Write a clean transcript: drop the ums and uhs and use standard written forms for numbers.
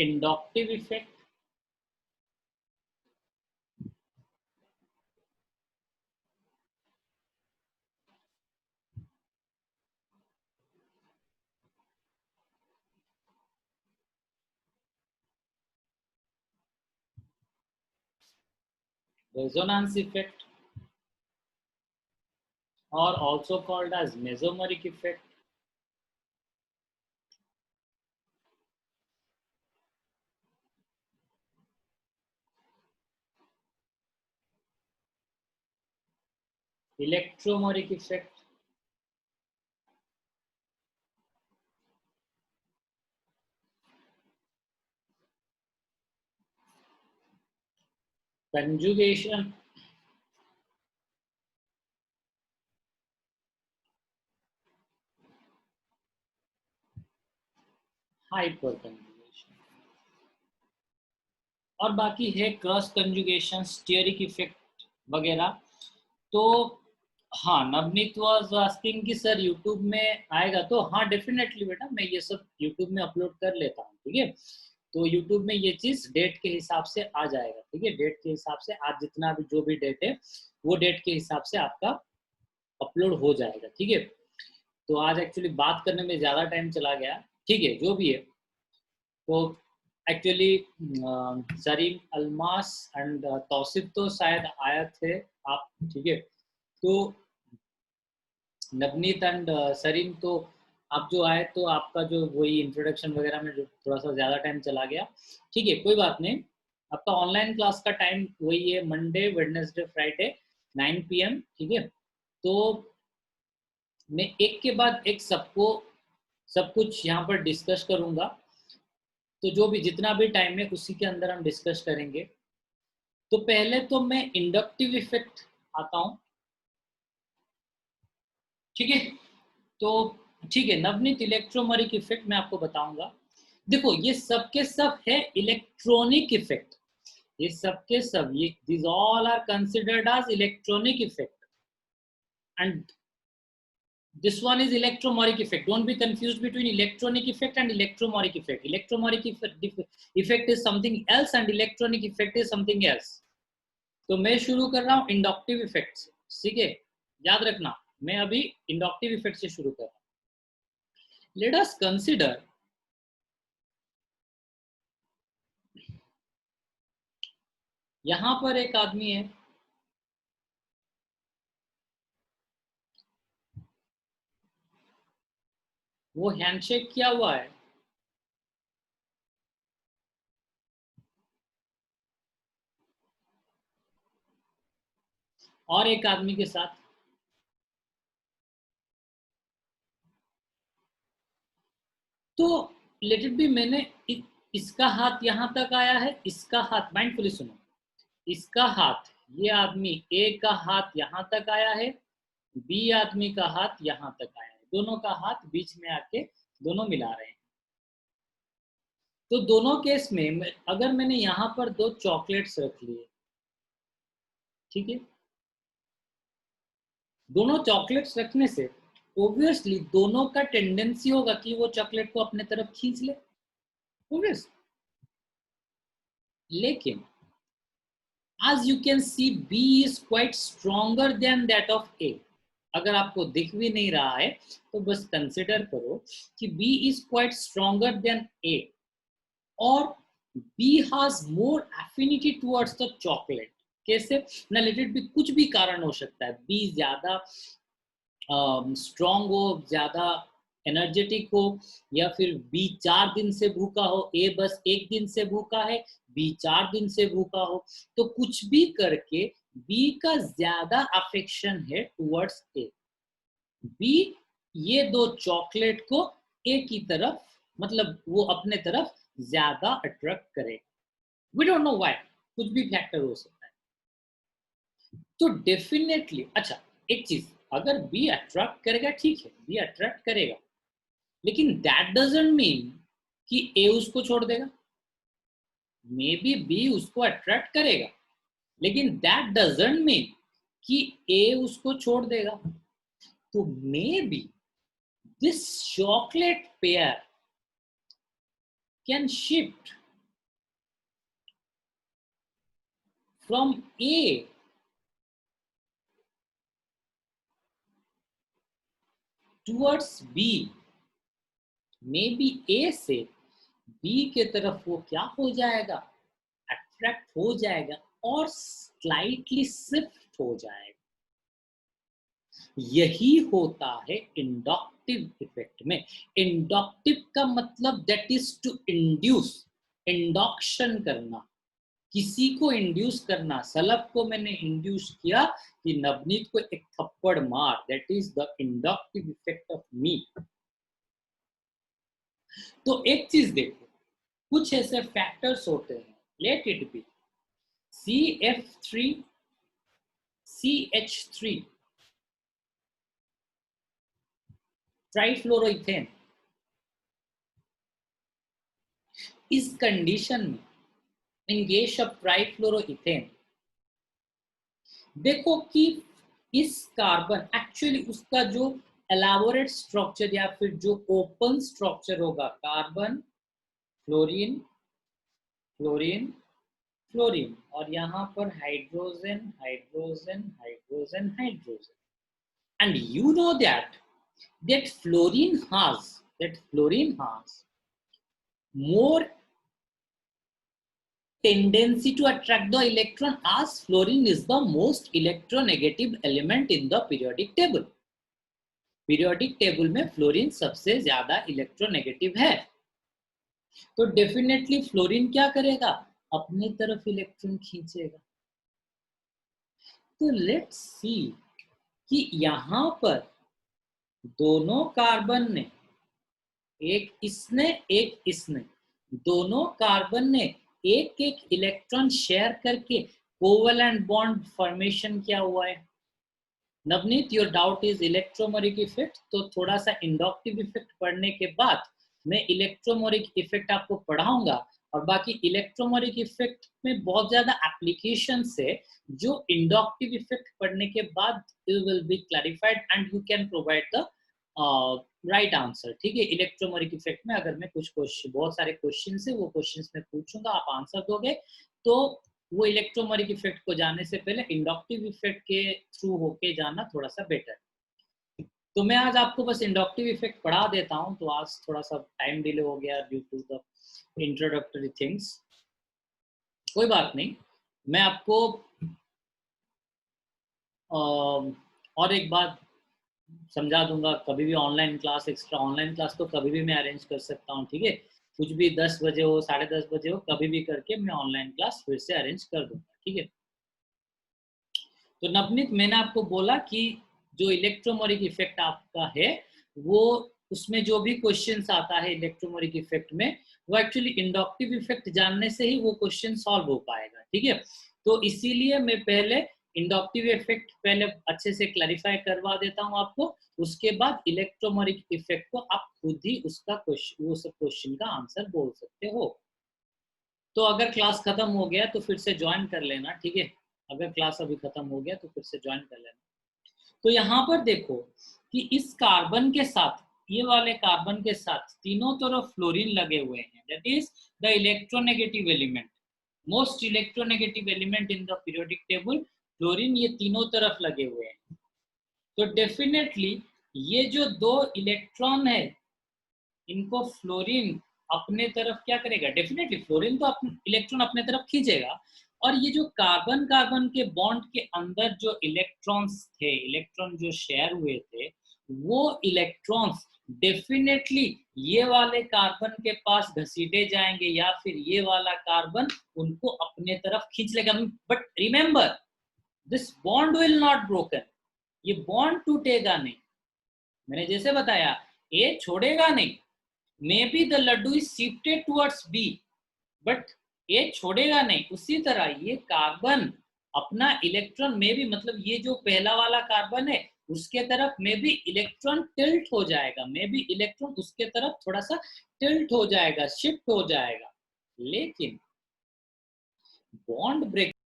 inductive effect, resonance effect, or also called as mesomeric effect, electromeric effect, conjugation, hyperconjugation, और बाकी है cross conjugation, stearic effect वगैरह। तो हाँ, नवनीत वाज आस्किंग कि सर यूट्यूब में आएगा, तो हाँ डेफिनेटली बेटा, मैं ये सब यूट्यूब में अपलोड कर लेता हूँ, ठीक है। तो यूट्यूब में ये चीज़ डेट के हिसाब से आ जाएगा, ठीक है। डेट के हिसाब से आज जितना भी जो भी डेट है वो डेट के हिसाब से आपका अपलोड हो जाएगा, ठीक है। तो आज एक्चुअली बात करने में ज़्यादा टाइम चला गया, ठीक है, जो भी है। तो एक्चुअली सरीम, अलमास एंड तौसिफ तो शायद आए थे आप, ठीक है। तो नवनीत एंड सरीम, तो आप जो आए तो आपका जो वही इंट्रोडक्शन वगैरह में जो थोड़ा सा ज़्यादा टाइम चला गया, ठीक है, कोई बात नहीं। आपका ऑनलाइन क्लास का टाइम वही है, मंडे वेडनेसडे फ्राइडे 9 PM, ठीक है। तो मैं एक के बाद एक सबको सब कुछ यहाँ पर डिस्कस करूँगा, तो जो भी जितना भी टाइम है उसी के अंदर हम डिस्कस करेंगे। तो पहले तो मैं इंडक्टिव इफेक्ट आता हूँ, ठीक है। तो ठीक है, नवनीत इलेक्ट्रोमरिक इफेक्ट मैं आपको बताऊंगा। देखो ये सब के सब है इलेक्ट्रॉनिक इफेक्ट, ये सब के सब, ये this all are considered as electronic effect, and this one is electromeric effect. Don't be confused between electronic effect and electromeric effect. Electromeric effect is something else and electronic effect is something else. तो मैं शुरू कर रहा हूँ inductive effect से, ठीक है। याद रखना, मैं अभी इंडक्टिव इफेक्ट से शुरू कर रहा हूँ। लेट अस कंसिडर, यहां पर एक आदमी है, वो हैंडशेक किया हुआ है, और एक आदमी के साथ। तो लेट इट बी, मैंने इसका हाथ यहां तक आया है, इसका हाथ, माइंडफुली सुनो, इसका हाथ, ये आदमी ए का हाथ यहां तक आया है, बी आदमी का हाथ यहां तक आया है, दोनों का हाथ बीच में आके दोनों मिला रहे हैं। तो दोनों केस में अगर मैंने यहां पर दो चॉकलेट्स रख लिए, ठीक है, दोनों चॉकलेट्स रखने से ऑब्वियसली दोनों का टेंडेंसी होगा कि वो चॉकलेट को अपने तरफ खींच ले, ऑब्वियस। लेकिन as you can see B is quite stronger than that of A। अगर आपको दिख भी नहीं रहा है तो बस कंसिडर करो कि B is quite stronger than A, और B has more affinity towards the chocolate। कैसे ना, लेट इट भी, कुछ भी कारण हो सकता है, B ज्यादा स्ट्रॉन्ग हो, ज्यादा एनर्जेटिक हो, या फिर बी 4 दिन से भूखा हो, ए बस 1 दिन से भूखा है, बी 4 दिन से भूखा हो। तो कुछ भी करके बी का ज्यादा अफेक्शन है टुवर्ड्स ए। बी ये दो चॉकलेट को ए की तरफ, मतलब वो अपने तरफ ज्यादा अट्रैक्ट करे। वी डोंट नो व्हाई, कुछ भी फैक्टर हो सकता है। तो डेफिनेटली, अच्छा एक चीज, अगर बी अट्रैक्ट करेगा, ठीक है, बी अट्रैक्ट करेगा, लेकिन दैट डजंट मीन कि ए उसको छोड़ देगा। मे बी बी उसको अट्रैक्ट करेगा, लेकिन दैट डजंट मीन कि ए उसको छोड़ देगा। तो may be this chocolate pair can shift from A towards B, maybe A से B के तरफ वो क्या हो जाएगा, अट्रैक्ट हो जाएगा और स्लाइटली शिफ्ट हो जाएगा। यही होता है इंडक्टिव इफेक्ट में। इंडक्टिव का मतलब that is to induce, induction करना, किसी को इंड्यूस करना। सलभ को मैंने इंड्यूस किया कि नवनीत को एक थप्पड़ मार, that is the inductive effect of me. तो एक चीज देखो, कुछ ऐसे फैक्टर्स होते हैं, let it be CF3 CH3 ट्राइफ्लोरोइथेन। इस कंडीशन में इन केस ऑफ ट्राइफ्लोरोइथेन देखो कि इस कार्बन एक्चुअली उसका जो एलाबोरेट स्ट्रक्चर या फिर जो ओपन स्ट्रक्चर होगा, कार्बन फ्लोरीन फ्लोरीन फ्लोरीन और यहाँ पर hydrogen hydrogen hydrogen hydrogen. And you know that fluorine has more tendency to attract the electron as fluorine is the most electronegative element in the periodic table. Periodic table में fluorine सबसे ज्यादा electronegative है, तो definitely fluorine क्या करेगा, अपने तरफ electron खींचेगा। तो लेट्स सी कि यहां पर दोनों कार्बन ने, एक इसने दोनों कार्बन ने एक एक इलेक्ट्रॉन शेयर करके कोवेलेंट बॉन्ड फॉर्मेशन किया हुआ है। Navneet, your doubt is electromeric effect, तो थोड़ा सा इंडक्टिव इफेक्ट पढ़ने के बाद मैं इलेक्ट्रोमोरिक इफेक्ट आपको पढ़ाऊंगा, और बाकी इलेक्ट्रोमोरिक इफेक्ट में बहुत ज्यादा एप्लीकेशन है जो इंडक्टिव इफेक्ट पढ़ने के बाद it will be clarified and you can provide the right answer. ठीक है, इलेक्ट्रोमोरिक इफेक्ट में अगर मैं कुछ क्वेश्चन, बहुत सारे क्वेश्चन है वो क्वेश्चन में पूछूंगा, आप आंसर दोगे, तो वो इलेक्ट्रोमोरिक इफेक्ट को जानने से पहले इंडक्टिव इफेक्ट के थ्रू होके जाना थोड़ा सा बेटर है। तो मैं आज आपको बस इंडक्टिव इफेक्ट पढ़ा देता हूं, तो आज थोड़ा सा टाइम डिले हो गया due to the introductory things, कोई बात नहीं, मैं आपको और एक बात समझा दूंगा। कभी भी online class, extra online class तो कभी भी मैं अरेंज कर सकता हूँ, ठीक है, कुछ भी 10 बजे हो 10:30 बजे हो, कभी भी करके मैं ऑनलाइन क्लास फिर से अरेंज कर दूंगा, ठीक है। तो नवनीत, मैंने आपको बोला कि जो इलेक्ट्रोमोरिक इफेक्ट आपका है वो, उसमें जो भी क्वेश्चंस आता है इलेक्ट्रोमोरिक इफेक्ट में, वो एक्चुअली इंडक्टिव इफेक्ट जानने से ही वो क्वेश्चन सॉल्व हो पाएगा, ठीक है। तो इसीलिए मैं पहले इंडक्टिव इफेक्ट पहले अच्छे से क्लैरिफाई करवा देता हूं आपको, उसके बाद इलेक्ट्रोमोरिक इफेक्ट को आप खुद ही उसका क्वेश्चन, वो सब क्वेश्चन का आंसर बोल सकते हो। तो अगर क्लास खत्म हो गया तो फिर से ज्वाइन कर लेना, ठीक है, अगर क्लास अभी खत्म हो गया तो फिर से ज्वाइन कर लेना। तो यहाँ पर देखो कि इस कार्बन के साथ, ये वाले कार्बन के साथ तीनों तरफ फ्लोरीन लगे हुए हैं, that is the electronegative element, most electronegative element in the periodic table, fluorine, ये तीनों तरफ लगे हुए हैं। तो डेफिनेटली ये जो दो इलेक्ट्रॉन है, इनको फ्लोरीन अपने तरफ क्या करेगा, डेफिनेटली फ्लोरीन तो इलेक्ट्रॉन अपने तरफ खींचेगा, और ये जो कार्बन कार्बन के बॉन्ड के अंदर जो इलेक्ट्रॉन्स थे, इलेक्ट्रॉन जो शेयर हुए थे, वो इलेक्ट्रॉन्स डेफिनेटली ये वाले कार्बन के पास घसीटे जाएंगे, या फिर ये वाला कार्बन उनको अपने तरफ खींच लेगा। But remember, this bond will not broken, ये बॉन्ड टूटेगा नहीं, मैंने जैसे बताया ये छोड़ेगा नहीं। Maybe the laddu is shifted towards B, but ये छोड़ेगा नहीं। उसी तरह ये कार्बन अपना इलेक्ट्रॉन में भी, मतलब ये जो पहला वाला कार्बन है उसके तरफ में भी इलेक्ट्रॉन टिल्ट हो जाएगा, में भी इलेक्ट्रॉन उसके तरफ थोड़ा सा टिल्ट हो जाएगा, शिफ्ट हो जाएगा, लेकिन बॉन्ड ब्रेक